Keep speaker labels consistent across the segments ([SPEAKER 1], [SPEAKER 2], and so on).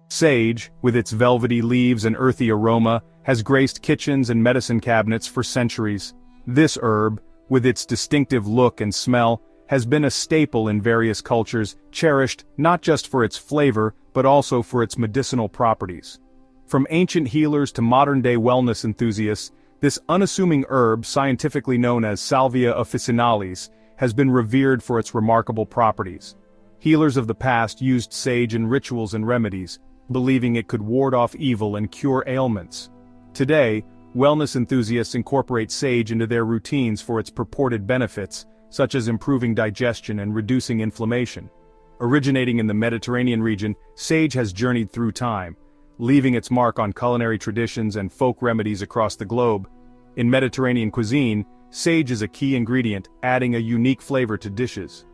[SPEAKER 1] Sage, with its velvety leaves and earthy aroma, has graced kitchens and medicine cabinets for centuries. This herb, with its distinctive look and smell, has been a staple in various cultures, cherished not just for its flavor, but also for its medicinal properties. From ancient healers to modern-day wellness enthusiasts, this unassuming herb, scientifically known as Salvia officinalis, has been revered for its remarkable properties. Healers of the past used sage in rituals and remedies, believing it could ward off evil and cure ailments. Today, wellness enthusiasts incorporate sage into their routines for its purported benefits, such as improving digestion and reducing inflammation. Originating in the Mediterranean region, sage has journeyed through time, leaving its mark on culinary traditions and folk remedies across the globe. In Mediterranean cuisine, sage is a key ingredient, adding a unique flavor to dishes.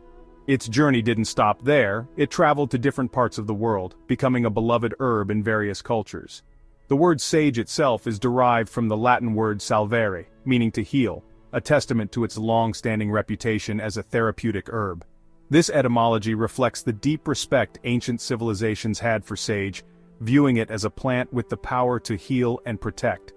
[SPEAKER 1] Its journey didn't stop there, it traveled to different parts of the world, becoming a beloved herb in various cultures. The word sage itself is derived from the Latin word salvare, meaning to heal, a testament to its long-standing reputation as a therapeutic herb. This etymology reflects the deep respect ancient civilizations had for sage, viewing it as a plant with the power to heal and protect.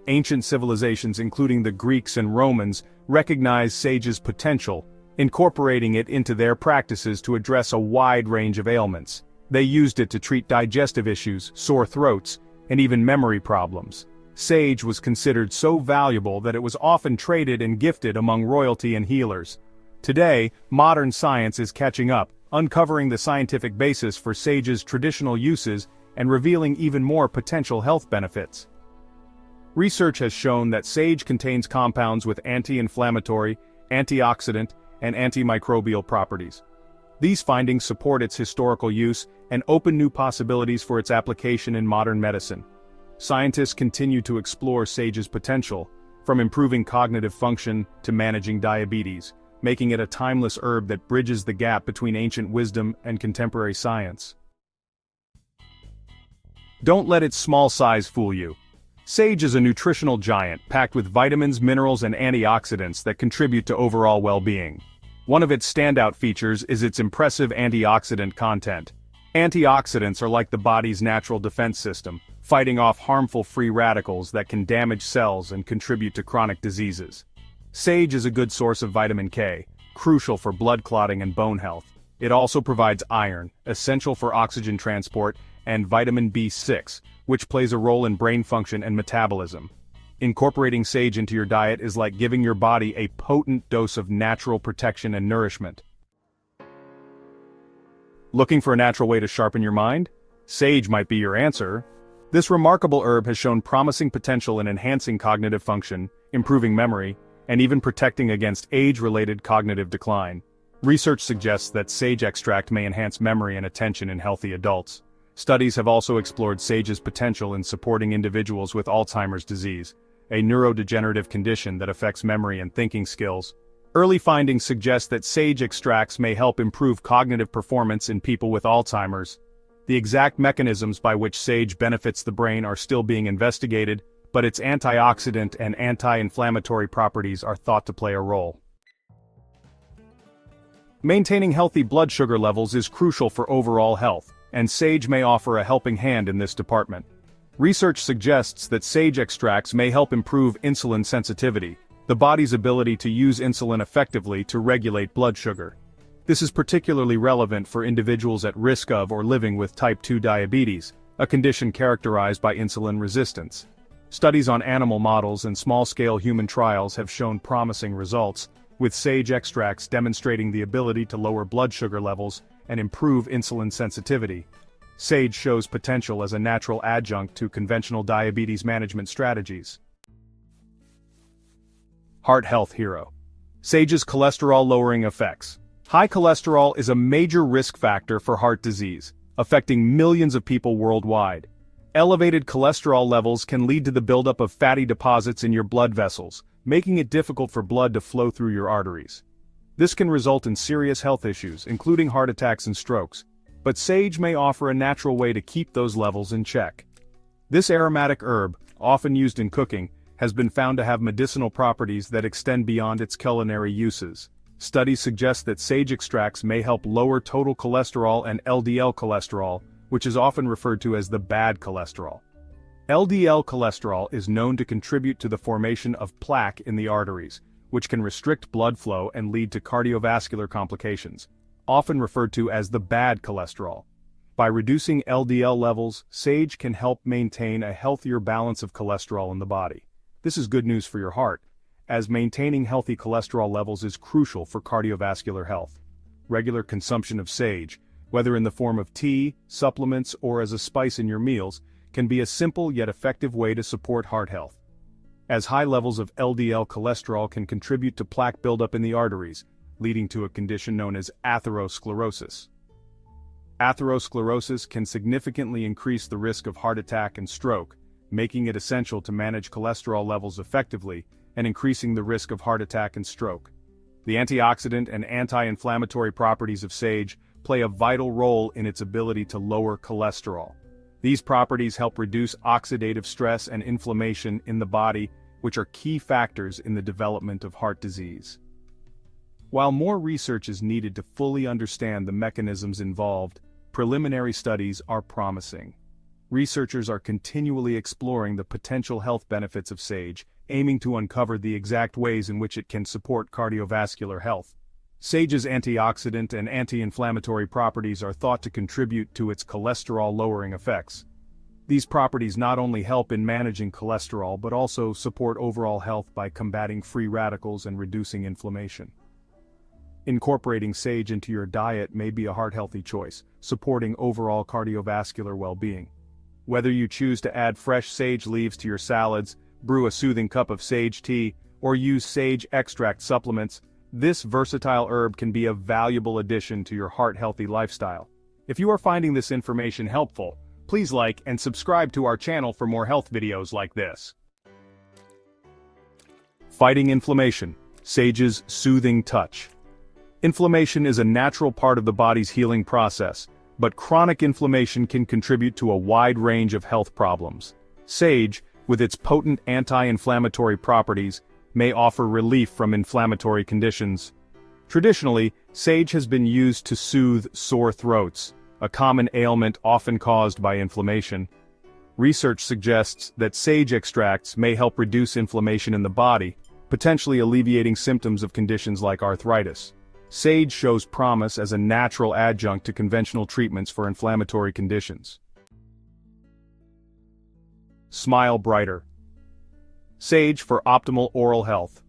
[SPEAKER 1] Ancient civilizations, including the Greeks and Romans, recognized sage's potential, incorporating it into their practices to address a wide range of ailments. They used it to treat digestive issues, sore throats, and even memory problems. Sage was considered so valuable that it was often traded and gifted among royalty and healers. Today, modern science is catching up, uncovering the scientific basis for sage's traditional uses and revealing even more potential health benefits. Research has shown that sage contains compounds with anti-inflammatory, antioxidant, and antimicrobial properties. These findings support its historical use and open new possibilities for its application in modern medicine. Scientists continue to explore sage's potential, from improving cognitive function to managing diabetes, making it a timeless herb that bridges the gap between ancient wisdom and contemporary science. Don't let its small size fool you. Sage is a nutritional giant packed with vitamins, minerals, and antioxidants that contribute to overall well-being. One of its standout features is its impressive antioxidant content. Antioxidants are like the body's natural defense system, fighting off harmful free radicals that can damage cells and contribute to chronic diseases. Sage is a good source of vitamin K, crucial for blood clotting and bone health. It also provides iron, essential for oxygen transport, and vitamin B6, which plays a role in brain function and metabolism. Incorporating sage into your diet is like giving your body a potent dose of natural protection and nourishment. Looking for a natural way to sharpen your mind? Sage might be your answer. This remarkable herb has shown promising potential in enhancing cognitive function, improving memory, and even protecting against age-related cognitive decline. Research suggests that sage extract may enhance memory and attention in healthy adults. Studies have also explored sage's potential in supporting individuals with Alzheimer's disease, a neurodegenerative condition that affects memory and thinking skills. Early findings suggest that sage extracts may help improve cognitive performance in people with Alzheimer's. The exact mechanisms by which sage benefits the brain are still being investigated, but its antioxidant and anti-inflammatory properties are thought to play a role. Maintaining healthy blood sugar levels is crucial for overall health, and sage may offer a helping hand in this department. Research suggests that sage extracts may help improve insulin sensitivity, the body's ability to use insulin effectively to regulate blood sugar. This is particularly relevant for individuals at risk of or living with type 2 diabetes, a condition characterized by insulin resistance. Studies on animal models and small-scale human trials have shown promising results, with sage extracts demonstrating the ability to lower blood sugar levels and improve insulin sensitivity. Sage shows potential as a natural adjunct to conventional diabetes management strategies. Heart health hero. Sage's cholesterol-lowering effects. High cholesterol is a major risk factor for heart disease, affecting millions of people worldwide. Elevated cholesterol levels can lead to the buildup of fatty deposits in your blood vessels, making it difficult for blood to flow through your arteries. This can result in serious health issues, including heart attacks and strokes, but sage may offer a natural way to keep those levels in check. This aromatic herb, often used in cooking, has been found to have medicinal properties that extend beyond its culinary uses. Studies suggest that sage extracts may help lower total cholesterol and LDL cholesterol, which is often referred to as the bad cholesterol. LDL cholesterol is known to contribute to the formation of plaque in the arteries, which can restrict blood flow and lead to cardiovascular complications, often referred to as the bad cholesterol. By reducing LDL levels, sage can help maintain a healthier balance of cholesterol in the body. This is good news for your heart, as maintaining healthy cholesterol levels is crucial for cardiovascular health. Regular consumption of sage, whether in the form of tea, supplements, or as a spice in your meals, can be a simple yet effective way to support heart health. As high levels of LDL cholesterol can contribute to plaque buildup in the arteries, leading to a condition known as atherosclerosis. Atherosclerosis can significantly increase the risk of heart attack and stroke, making it essential to manage cholesterol levels effectively and increasing the risk of heart attack and stroke. The antioxidant and anti-inflammatory properties of sage play a vital role in its ability to lower cholesterol. These properties help reduce oxidative stress and inflammation in the body, which are key factors in the development of heart disease. While more research is needed to fully understand the mechanisms involved, preliminary studies are promising. Researchers are continually exploring the potential health benefits of sage, aiming to uncover the exact ways in which it can support cardiovascular health. Sage's antioxidant and anti-inflammatory properties are thought to contribute to its cholesterol-lowering effects. These properties not only help in managing cholesterol but also support overall health by combating free radicals and reducing inflammation. Incorporating sage into your diet may be a heart-healthy choice, supporting overall cardiovascular well-being. Whether you choose to add fresh sage leaves to your salads, brew a soothing cup of sage tea, or use sage extract supplements, this versatile herb can be a valuable addition to your heart-healthy lifestyle. If you are finding this information helpful, please like and subscribe to our channel for more health videos like this. Fighting inflammation, sage's soothing touch. Inflammation is a natural part of the body's healing process, but chronic inflammation can contribute to a wide range of health problems. Sage, with its potent anti-inflammatory properties, may offer relief from inflammatory conditions. Traditionally, sage has been used to soothe sore throats, a common ailment often caused by inflammation. Research suggests that sage extracts may help reduce inflammation in the body, potentially alleviating symptoms of conditions like arthritis. Sage shows promise as a natural adjunct to conventional treatments for inflammatory conditions. Smile brighter. Sage for optimal oral health.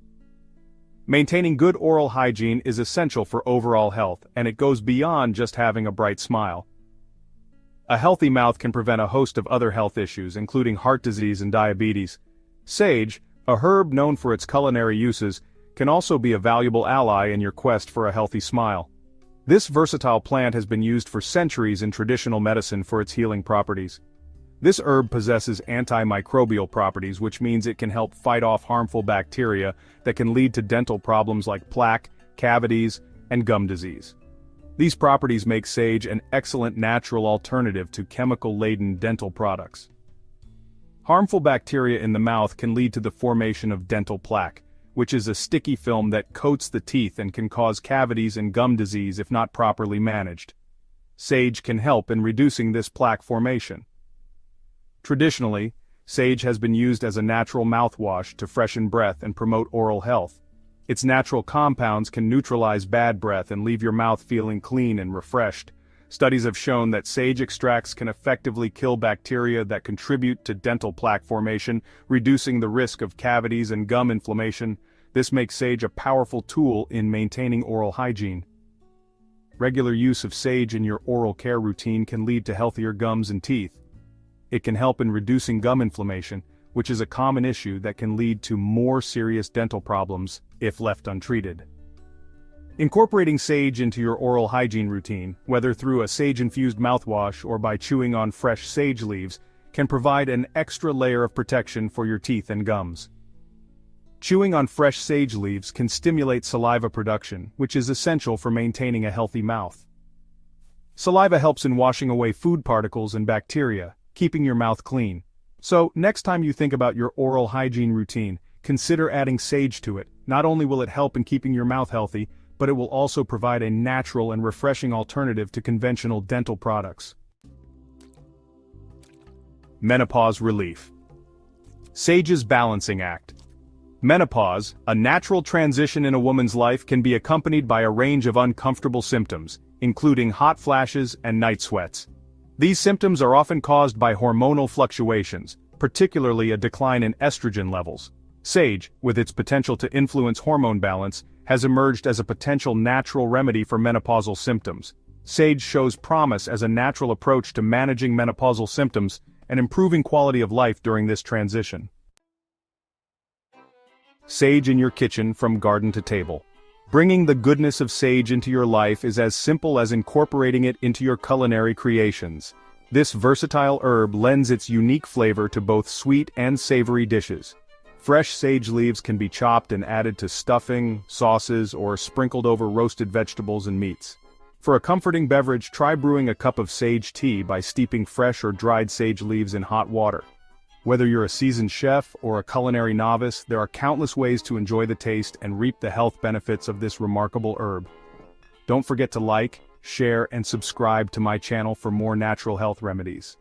[SPEAKER 1] Maintaining good oral hygiene is essential for overall health, and it goes beyond just having a bright smile. A healthy mouth can prevent a host of other health issues, including heart disease and diabetes. Sage, a herb known for its culinary uses, can also be a valuable ally in your quest for a healthy smile. This versatile plant has been used for centuries in traditional medicine for its healing properties. This herb possesses antimicrobial properties, which means it can help fight off harmful bacteria that can lead to dental problems like plaque, cavities, and gum disease. These properties make sage an excellent natural alternative to chemical-laden dental products. Harmful bacteria in the mouth can lead to the formation of dental plaque, which is a sticky film that coats the teeth and can cause cavities and gum disease if not properly managed. Sage can help in reducing this plaque formation. Traditionally, sage has been used as a natural mouthwash to freshen breath and promote oral health. Its natural compounds can neutralize bad breath and leave your mouth feeling clean and refreshed. Studies have shown that sage extracts can effectively kill bacteria that contribute to dental plaque formation, reducing the risk of cavities and gum inflammation. This makes sage a powerful tool in maintaining oral hygiene. Regular use of sage in your oral care routine can lead to healthier gums and teeth. It can help in reducing gum inflammation, which is a common issue that can lead to more serious dental problems if left untreated. Incorporating sage into your oral hygiene routine, whether through a sage-infused mouthwash or by chewing on fresh sage leaves, can provide an extra layer of protection for your teeth and gums. Chewing on fresh sage leaves can stimulate saliva production, which is essential for maintaining a healthy mouth. Saliva helps in washing away food particles and bacteria, keeping your mouth clean. So, next time you think about your oral hygiene routine, consider adding sage to it. Not only will it help in keeping your mouth healthy, but it will also provide a natural and refreshing alternative to conventional dental products. Menopause relief. Sage's balancing act. Menopause, a natural transition in a woman's life, can be accompanied by a range of uncomfortable symptoms, including hot flashes and night sweats. These symptoms are often caused by hormonal fluctuations, particularly a decline in estrogen levels. Sage, with its potential to influence hormone balance, has emerged as a potential natural remedy for menopausal symptoms. Sage shows promise as a natural approach to managing menopausal symptoms and improving quality of life during this transition. Sage in your kitchen from garden to table. Bringing the goodness of sage into your life is as simple as incorporating it into your culinary creations. This versatile herb lends its unique flavor to both sweet and savory dishes. Fresh sage leaves can be chopped and added to stuffing, sauces, or sprinkled over roasted vegetables and meats. For a comforting beverage, try brewing a cup of sage tea by steeping fresh or dried sage leaves in hot water. Whether you're a seasoned chef or a culinary novice, there are countless ways to enjoy the taste and reap the health benefits of this remarkable herb. Don't forget to like, share, and subscribe to my channel for more natural health remedies.